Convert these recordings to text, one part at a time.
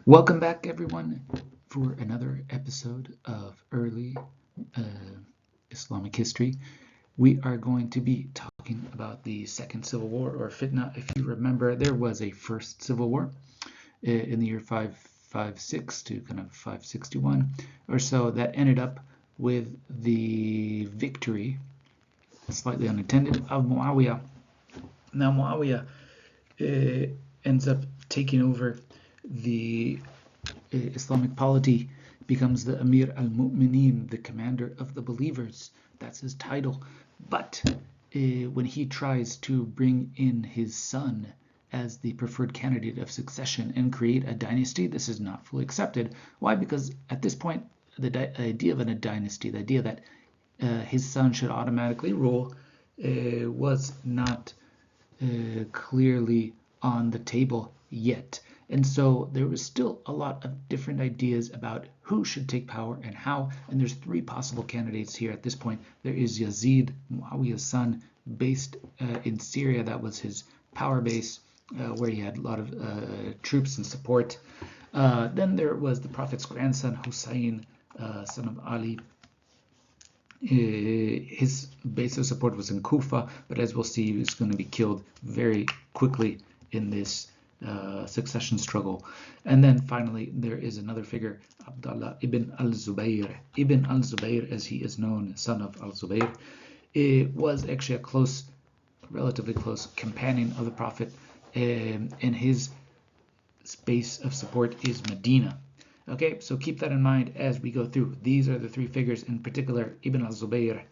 Welcome back, everyone, for another episode of Early uh, Islamic History. We are going to be talking about the Second Civil War, or Fitna. If you remember, there was a first civil war in the year 556 to kind of 561 or so that ended up with the victory, slightly unintended, of Muawiyah. Now, Muawiyah ends up taking over the Islamic polity, becomes the Amir al-Mu'mineen, the commander of the believers. That's his title. But when he tries to bring in his son as the preferred candidate of succession and create a dynasty, this is not fully accepted. Why? Because at this point, the idea of a dynasty, the idea that his son should automatically rule, was not clearly on the table yet. And so there was still a lot of different ideas about who should take power and how. And there's three possible candidates here at this point. There is Yazid, Muawiyah's son, based in Syria. That was his power base, where he had a lot of troops and support. Then there was the Prophet's grandson, Husayn, son of Ali. His base of support was in Kufa, but as we'll see, he was going to be killed very quickly in this succession struggle. And then finally, there is another figure, Abdullah ibn al-Zubayr. Ibn al-Zubayr, as he is known, son of al-Zubayr, was actually a relatively close companion of the Prophet, and his base of support is Medina. Okay, so keep that in mind as we go through. These are the three figures, in particular, Ibn al-Zubayr,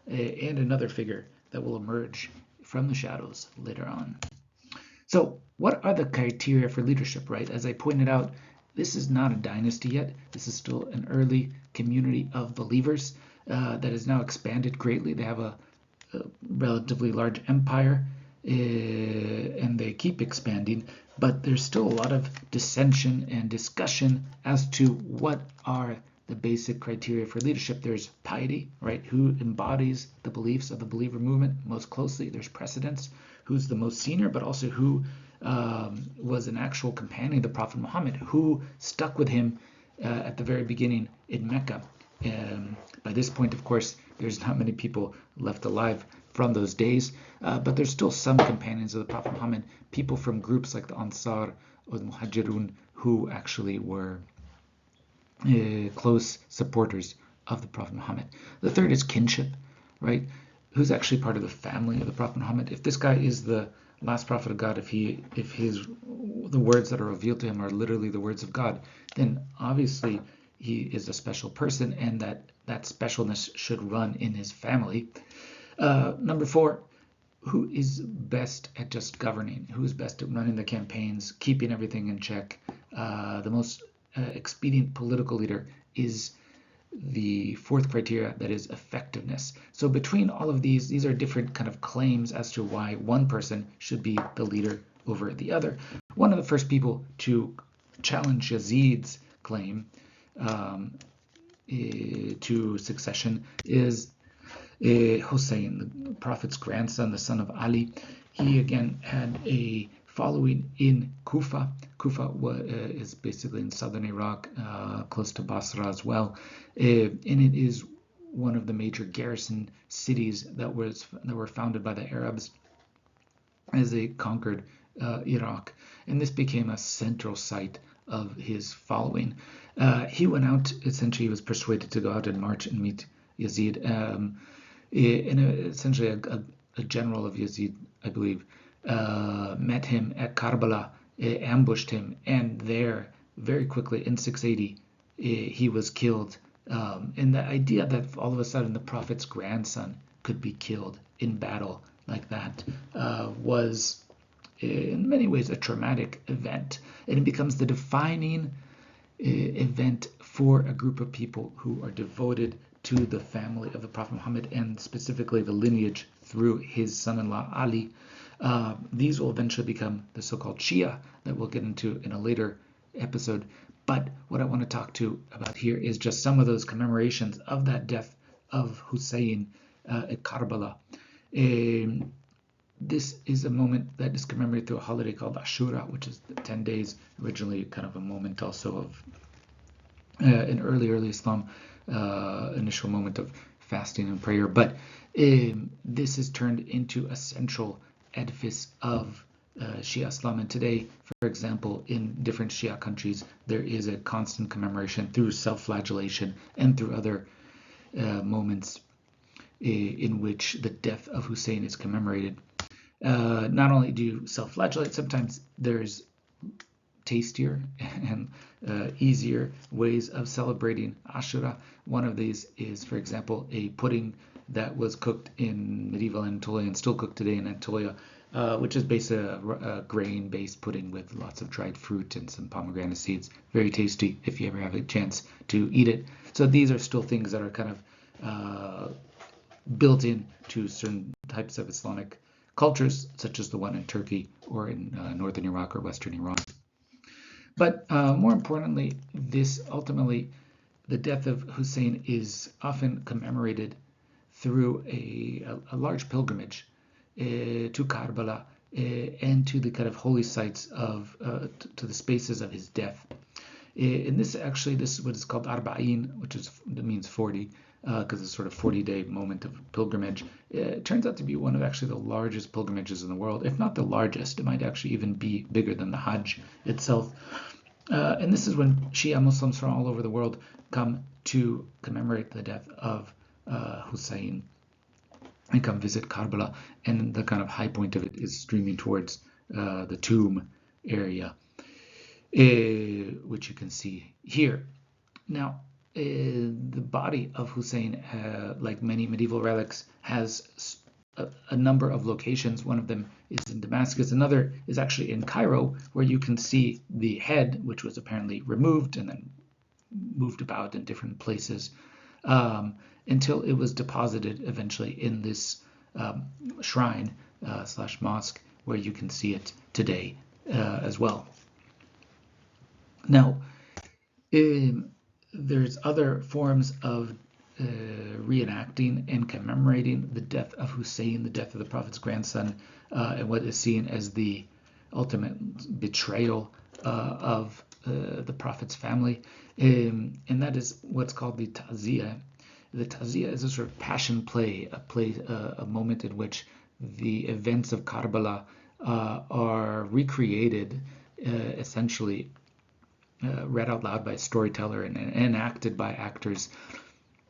and another figure that will emerge from the shadows later on. So what are the criteria for leadership, right? As I pointed out, this is not a dynasty yet. This is still an early community of believers that has now expanded greatly. They have a relatively large empire, and they keep expanding, but there's still a lot of dissension and discussion as to what are the basic criteria for leadership. There's piety, right? Who embodies the beliefs of the believer movement most closely? There's precedence. Who's the most senior, but also who was an actual companion of the Prophet Muhammad, who stuck with him at the very beginning in Mecca. By this point, of course, there's not many people left alive from those days, but there's still some companions of the Prophet Muhammad, people from groups like the Ansar or the Muhajirun, who actually were close supporters of the Prophet Muhammad. The third is kinship, right? Who's actually part of the family of the Prophet Muhammad. If this guy is the last prophet of God, if the words that are revealed to him are literally the words of God, then obviously he is a special person, and that specialness should run in his family. Number four, who is best at just governing? Who is best at running the campaigns, keeping everything in check? The most expedient political leader is the fourth criteria, that is effectiveness. So between all of these are different kind of claims as to why one person should be the leader over the other. One of the first people to challenge Yazid's claim to succession is Husayn, the Prophet's grandson, the son of Ali. He again had a following in Kufa. Kufa is basically in southern Iraq, close to Basra as well, and it is one of the major garrison cities that were founded by the Arabs as they conquered Iraq, and this became a central site of his following. He went out, essentially he was persuaded to go out and march and meet Yazid, and essentially a general of Yazid, I believe, met him at Karbala, ambushed him, and there, very quickly, in 680, he was killed. And the idea that all of a sudden the Prophet's grandson could be killed in battle like that was, in many ways, a traumatic event. And it becomes the defining event for a group of people who are devoted to the family of the Prophet Muhammad, and specifically the lineage through his son-in-law Ali. These will eventually become the so-called Shia that we'll get into in a later episode. But what I want to talk about here is just some of those commemorations of that death of Husayn at Karbala. this is a moment that is commemorated through a holiday called Ashura, which is 10 days, originally kind of a moment also of in early Islam, initial moment of fasting and prayer. But this is turned into a central edifice of Shia Islam. And today, for example, in different Shia countries, there is a constant commemoration through self-flagellation and through other moments in which the death of Husayn is commemorated. Not only do you self-flagellate, sometimes there's tastier and easier ways of celebrating Ashura. One of these is, for example, a pudding that was cooked in medieval Anatolia and still cooked today in Anatolia, which is basically a grain-based pudding with lots of dried fruit and some pomegranate seeds. Very tasty if you ever have a chance to eat it. So these are still things that are kind of built in to certain types of Islamic cultures, such as the one in Turkey or in northern Iraq or western Iran. But more importantly, this ultimately, the death of Husayn is often commemorated through a large pilgrimage to Karbala and to the kind of holy sites of to the spaces of his death. And this is what is called Arba'in, which means 40, because it's sort of 40-day moment of pilgrimage. It turns out to be one of actually the largest pilgrimages in the world, if not the largest. It might actually even be bigger than the Hajj itself. And this is when Shia Muslims from all over the world come to commemorate the death of Husayn and come visit Karbala. And the kind of high point of it is streaming towards the tomb area, which you can see here. Now, the body of Husayn, like many medieval relics, has a number of locations. One of them is in Damascus. Another is actually in Cairo, where you can see the head, which was apparently removed and then moved about in different places until it was deposited eventually in this shrine slash mosque, where you can see it today as well. Now, there's other forms of reenacting and commemorating the death of Husayn, the death of the Prophet's grandson, and what is seen as the ultimate betrayal of the Prophet's family. And that is what's called the Ta'ziyah. The Ta'ziyah is a sort of passion play, a moment in which the events of Karbala are recreated, essentially read out loud by a storyteller and enacted by actors,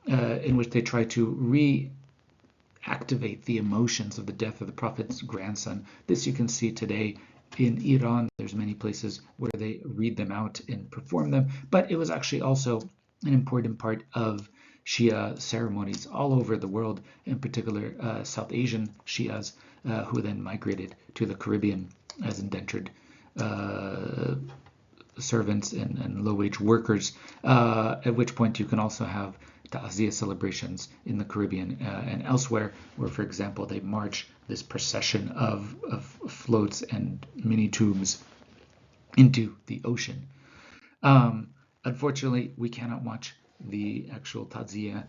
in which they try to reactivate the emotions of the death of the Prophet's grandson. This you can see today in Iran. There's many places where they read them out and perform them, but it was actually also an important part of Shia ceremonies all over the world, in particular South Asian Shias, who then migrated to the Caribbean as indentured servants and low-wage workers, at which point you can also have Ta'ziyah celebrations in the Caribbean and elsewhere, where, for example, they march this procession of floats and mini tubes into the ocean. Unfortunately, we cannot watch the actual Ta'ziyah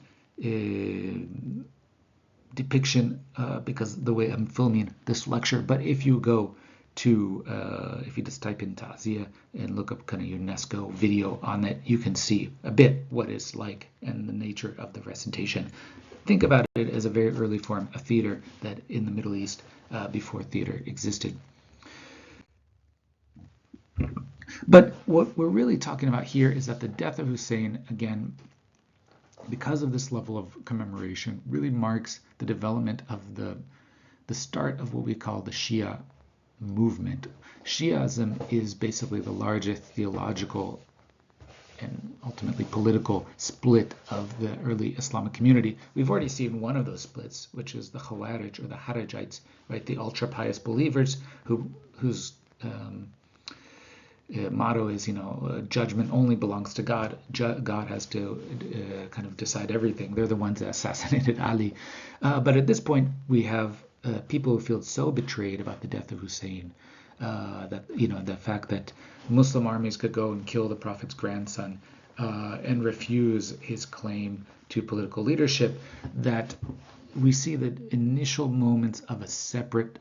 depiction because the way I'm filming this lecture. But if you go to, if you just type in Ta'ziyah and look up kind of UNESCO video on it, you can see a bit what it's like and the nature of the recitation. Think about it as a very early form of theater that in the Middle East before theater existed. But what we're really talking about here is that the death of Husayn, again, because of this level of commemoration, really marks the development of the start of what we call the Shia movement. Shi'ism is basically the largest theological and ultimately political split of the early Islamic community. We've already seen one of those splits, which is the Khawarij or the Harajites, right? The ultra-pious believers whose motto is, judgment only belongs to God. God has to kind of decide everything. They're the ones that assassinated Ali. But at this point, we have people who feel so betrayed about the death of Husayn, that the fact that Muslim armies could go and kill the Prophet's grandson and refuse his claim to political leadership, that we see the initial moments of a separate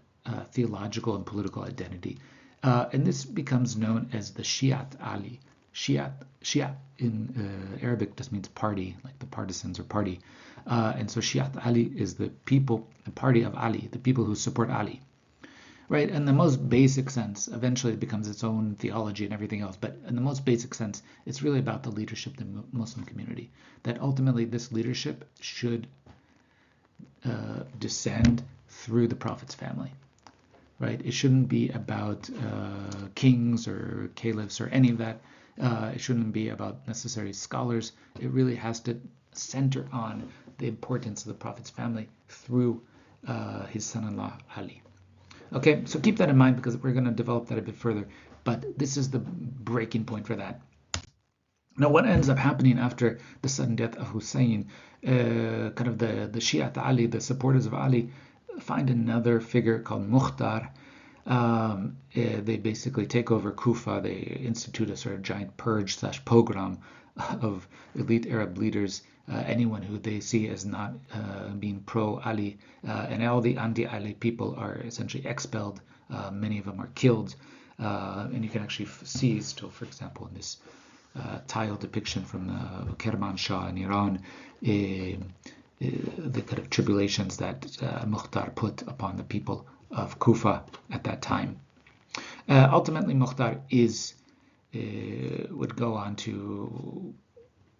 theological and political identity. And this becomes known as the Shi'at Ali. Shia in Arabic just means party, like the partisans or party. And so Shi'at Ali is the people, the party of Ali, the people who support Ali. Right, in the most basic sense, eventually it becomes its own theology and everything else, but in the most basic sense, it's really about the leadership of the Muslim community. That ultimately this leadership should descend through the Prophet's family. Right, it shouldn't be about kings or caliphs or any of that. It shouldn't be about necessary scholars. It really has to center on the importance of the Prophet's family through his son-in-law Ali. Okay, so keep that in mind because we're going to develop that a bit further. But this is the breaking point for that. Now, what ends up happening after the sudden death of Husayn, kind of the Shi'at Ali, the supporters of Ali, find another figure called Mukhtar. They basically take over Kufa. They institute a sort of giant purge / pogrom of elite Arab leaders, anyone who they see as not being pro-Ali, and all the anti-Ali people are essentially expelled. Many of them are killed, and you can actually see still, for example, in this tile depiction from Kermanshah in Iran, the kind of tribulations that Mukhtar put upon the people of Kufa at that time. Ultimately, Mukhtar would go on to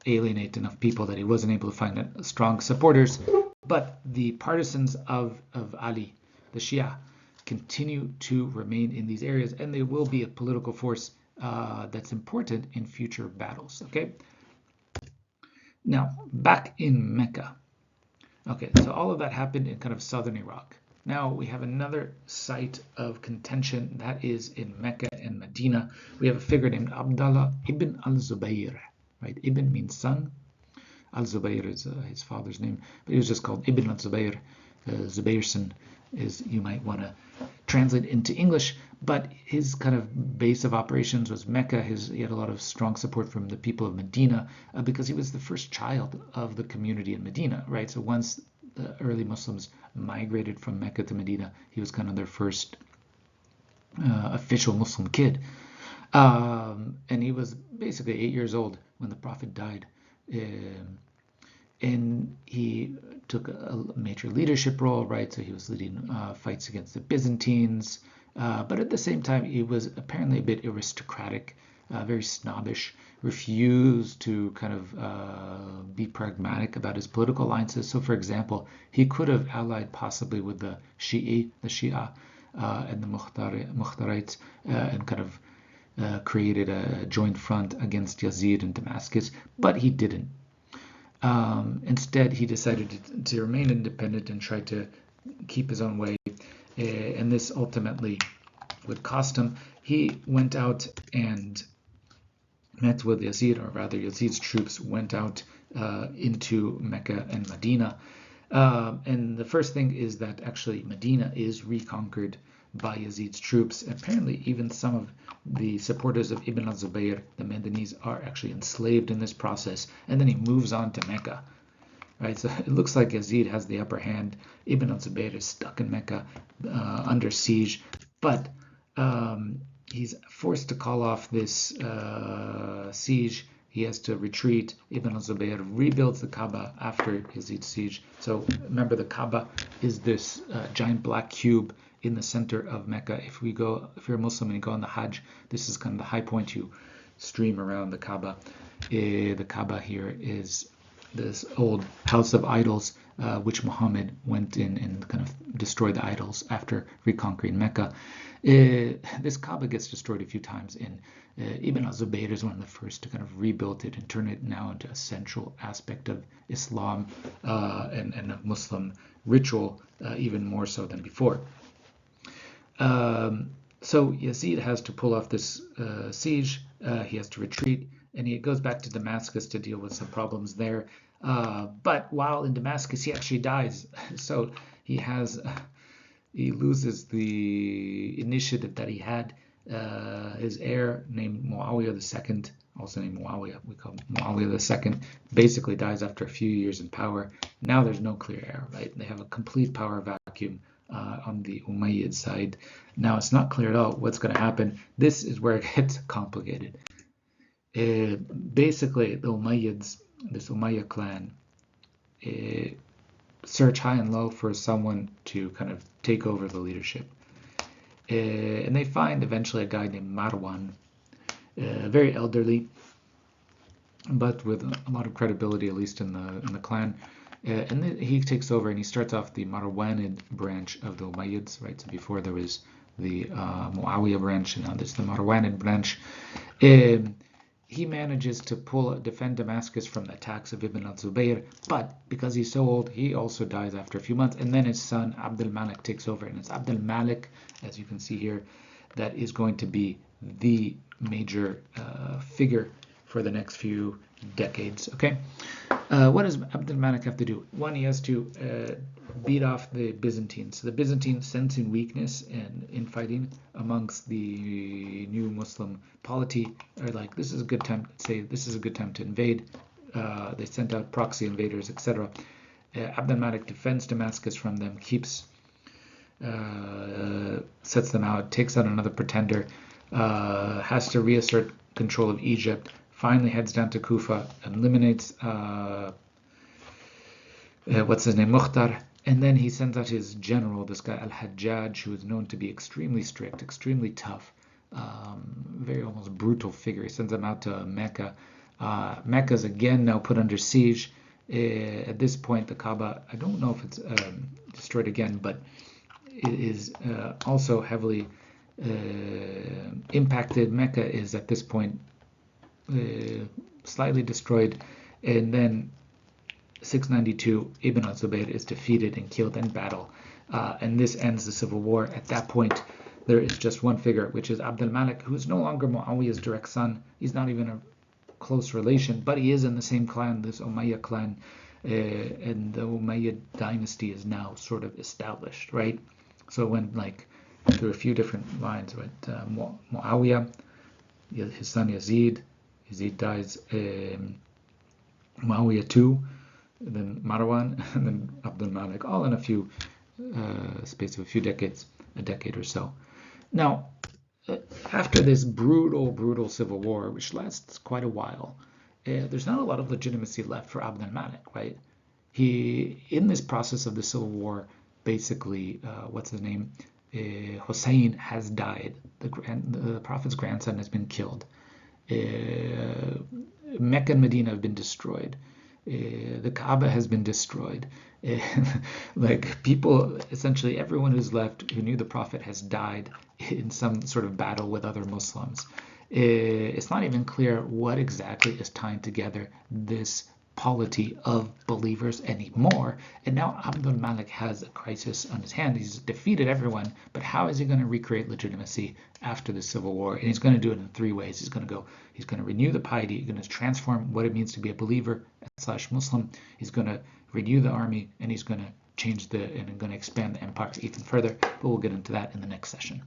alienate enough people that he wasn't able to find strong supporters, but the partisans of Ali, the Shia, continue to remain in these areas, and they will be a political force that's important in future battles. Okay. Now, back in Mecca. Okay, so all of that happened in kind of southern Iraq. Now we have another site of contention that is in Mecca and Medina. We have a figure named Abdullah ibn al-Zubayr. Right, Ibn means son. Al-Zubayr is his father's name, but he was just called Ibn al-Zubayr. Zubayrson is, you might want to translate into English, but his kind of base of operations was Mecca. He had a lot of strong support from the people of Medina because he was the first child of the community in Medina, right? So once the early Muslims migrated from Mecca to Medina, he was kind of their first official Muslim kid. And he was basically 8 years old when the Prophet died. And he took a major leadership role, right? So he was leading fights against the Byzantines. But at the same time, he was apparently a bit aristocratic, very snobbish, refused to kind of be pragmatic about his political alliances. So, for example, he could have allied possibly with the Shia, and the Mukhtarites, and kind of created a joint front against Yazid in Damascus, but he didn't. Instead, he decided to remain independent and try to keep his own way, and this ultimately would cost him. He went out and met with Yazid, or rather Yazid's troops went out into Mecca and Medina. And the first thing is that actually Medina is reconquered by Yazid's troops. Apparently, even some of the supporters of Ibn al-Zubayr, the Madanese, are actually enslaved in this process. And then he moves on to Mecca. Right, so it looks like Yazid has the upper hand. Ibn al-Zubayr is stuck in Mecca under siege, but he's forced to call off this siege. He has to retreat. Ibn al-Zubayr rebuilds the Kaaba after Yazid's siege. So remember, the Kaaba is this giant black cube in the center of Mecca. If you're a Muslim and you go on the Hajj, this is kind of the high point. You stream around the Kaaba. The Kaaba here is this old house of idols, which Muhammad went in and kind of destroyed the idols after reconquering Mecca. This Kaaba gets destroyed a few times, and Ibn al-Zubayr is one of the first to kind of rebuild it and turn it now into a central aspect of Islam and of Muslim ritual, even more so than before. So Yazid has to pull off this siege. He has to retreat, and he goes back to Damascus to deal with some problems there. But while in Damascus, he actually dies. So he loses the initiative that he had. His heir, named Muawiyah II, also named Muawiyah, we call him Muawiyah II, basically dies after a few years in power. Now there's no clear heir, right? They have a complete power vacuum on the Umayyad side. Now, it's not clear at all what's going to happen. This is where it gets complicated. Basically, the Umayyads, this Umayyad clan, search high and low for someone to kind of take over the leadership. And they find eventually a guy named Marwan, very elderly, but with a lot of credibility, at least in the clan. And then he takes over and he starts off the Marwanid branch of the Umayyads, right? So before there was the Muawiyah branch, and now there's the Marwanid branch. He manages to defend Damascus from the attacks of Ibn al-Zubayr, but because he's so old, he also dies after a few months, and then his son al-Malik takes over, and it's al-Malik, as you can see here, that is going to be the major figure for the next few decades. Okay, what does al-Malik have to do? One, he has to beat off the Byzantines. So the Byzantines, sensing weakness and infighting amongst the new Muslim polity, are like, this is a good time to invade. They sent out proxy invaders, etc. Malik defends Damascus from them, sets them out, takes out another pretender, has to reassert control of Egypt, finally heads down to Kufa, eliminates Mukhtar, and then he sends out his general, this guy al-Hajjaj, who is known to be extremely strict, extremely tough, very almost brutal figure. He sends him out to Mecca. Mecca is again now put under siege. At this point, the Kaaba, I don't know if it's destroyed again, but it is also heavily impacted. Mecca is at this point slightly destroyed, and then 692, Ibn al-Zubayr is defeated and killed in battle, and this ends the civil war. At that point, there is just one figure, which is al-Malik, who is no longer Muawiyah's direct son. He's not even a close relation, but he is in the same clan, this Umayyad clan, and the Umayyad dynasty is now sort of established, right? So it went like through a few different lines, right? Muawiyah, his son Yazid dies, Muawiyah too, then Marwan, and then al-Malik, all in a few space of a few decades, a decade or so. Now, after this brutal civil war, which lasts quite a while, there's not a lot of legitimacy left for al-Malik, right? He, in this process of the civil war, basically, Husayn has died. The Prophet's grandson has been killed. Mecca and Medina have been destroyed. The Kaaba has been destroyed. Like, people, essentially everyone who's left who knew the Prophet has died in some sort of battle with other Muslims. It's not even clear what exactly is tying together this polity of believers anymore. And now al-Malik has a crisis on his hand. He's defeated everyone, but how is he going to recreate legitimacy after the civil war? And he's going to do it in three ways. He's going to renew the piety. He's going to transform what it means to be a believer / Muslim. He's going to renew the army, and he's going to going to expand the empire even further. But we'll get into that in the next session.